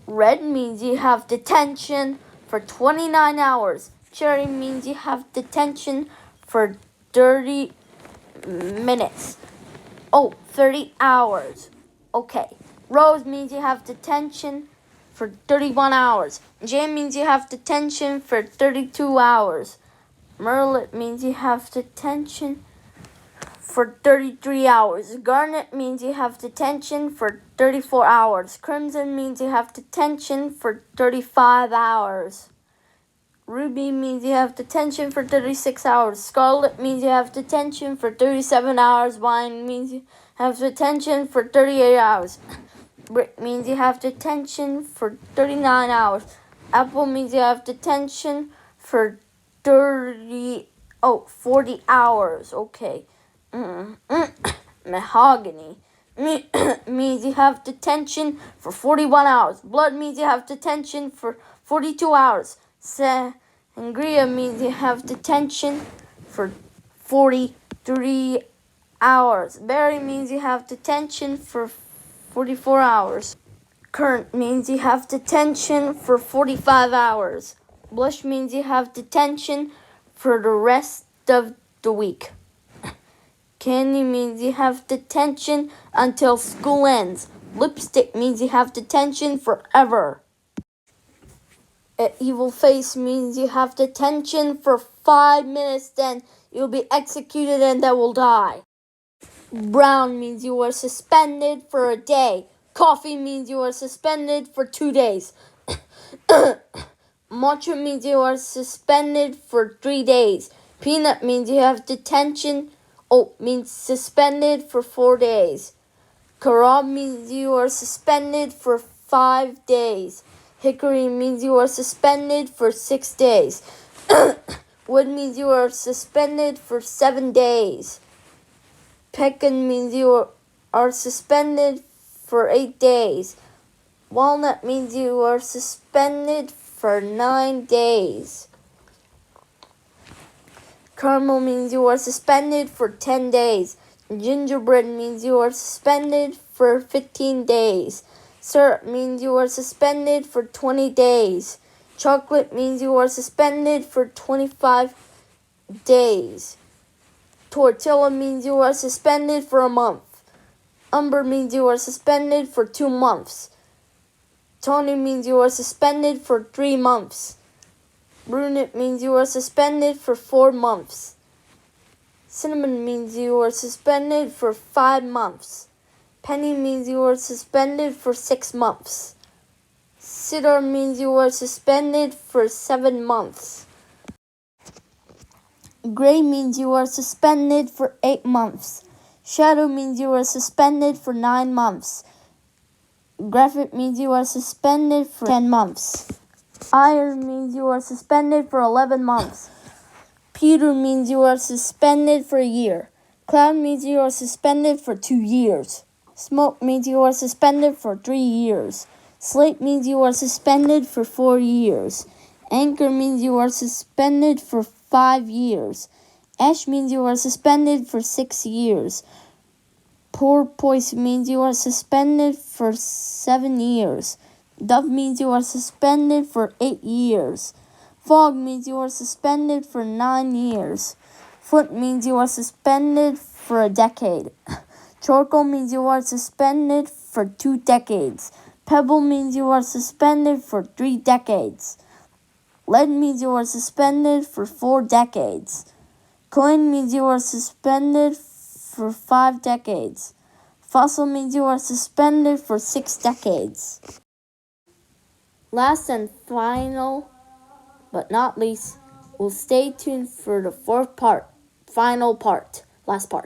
Red means you have detention for 29 hours. Cherry means you have detention for 30 minutes. 30 hours. Okay. Rose means you have detention for 31 hours. Jane means you have detention for 32 hours. Merlet means you have detention for 33 hours. Garnet means you have detention for 34 hours. Crimson means you have detention for 35 hours. Ruby means you have detention for 36 hours. Scarlet means you have detention for 37 hours. Wine means you have detention for 38 hours. Brick means you have detention for 39 hours. Apple means you have detention for 40 hours. Okay. Mahogany means you have detention for 41 hours. Blood means you have detention for 42 hours. Sangria means you have detention for 43 hours. Berry means you have detention for 44 hours. Currant means you have detention for 45 hours. Blush means you have detention for the rest of the week. Candy means you have detention until school ends. Lipstick means you have detention forever. Evil face means you have detention for 5 minutes, then you'll be executed and then will die. Brown means you are suspended for a day. Coffee means you are suspended for 2 days. Matcha means you are suspended for 3 days. Peanut means you have detention. Means suspended for 4 days. Carob means you are suspended for 5 days. Hickory means you are suspended for 6 days. Wood means you are suspended for 7 days. Pecan means you are suspended for 8 days. Walnut means you are suspended for 9 days. Caramel means you are suspended for 10 days. Gingerbread means you are suspended for 15 days. Syrup means you are suspended for 20 days. Chocolate means you are suspended for 25 days. Tortilla means you are suspended for a month. Umber means you are suspended for 2 months. Tawny means you are suspended for 3 months. Brunette means you are suspended for 4 months. Cinnamon means you are suspended for 5 months. Penny means you are suspended for 6 months. Cedar means you are suspended for 7 months. Gray means you are suspended for 8 months. Shadow means you are suspended for 9 months. Graphite means you are suspended for 10 months. Iron means you are suspended for 11 months. Pewter means you are suspended for a year. Cloud means you are suspended for 2 years. Smoke means you are suspended for 3 years. Slate means you are suspended for 4 years. Anchor means you are suspended for 5 years. Ash means you are suspended for 6 years. Porpoise means you are suspended for 7 years. Dove means you are suspended for 8 years. Fog means you are suspended for 9 years. Foot means you are suspended for a decade. Charcoal means you are suspended for 2 decades. Pebble means you are suspended for 3 decades. Lead means you are suspended for 4 decades. Coin means you are suspended for 5 decades. Fossil means you are suspended for 6 decades. Last and final, but not least, we'll stay tuned for the last part.